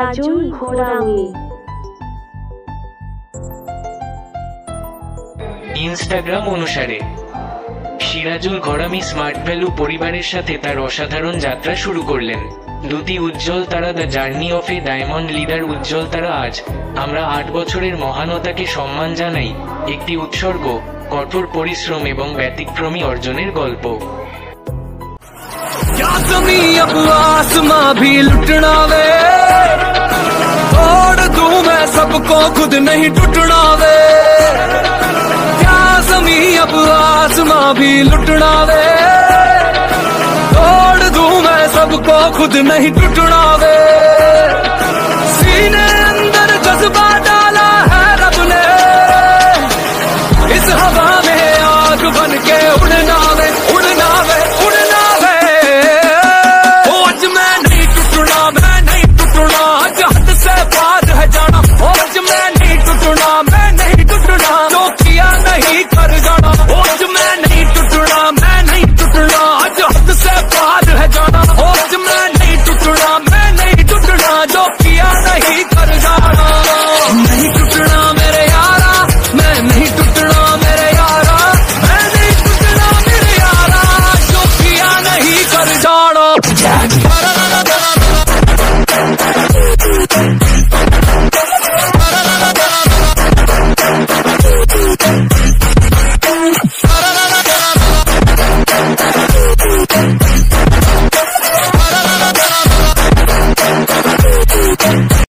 Sirajul ঘোড়ামি। Instagram অনুসারে Sirajul ঘোড়ামি smart value পরিবারের সাথে তার অসাধারণ যাত্রা শুরু করলেন। দুটি উজ্জ্বল তারা, the journey of a diamond leader. উজ্জ্বল তারা। আজ আমরা 8 বছরের মহানতাকে সম্মান জানাই, একটি উৎসর্গ, কঠোর পরিশ্রম এবং ব্যতিক্রমী অর্জনের গল্প। क्या ज़मीं अब आसमां भी लुटना वे, तोड़ दूं मैं सबको खुद नहीं टूटना वे। क्या ज़मीं अब आसमां भी लुटना वे, तोड़ दूं मैं सबको खुद नहीं टूटना वे। सीने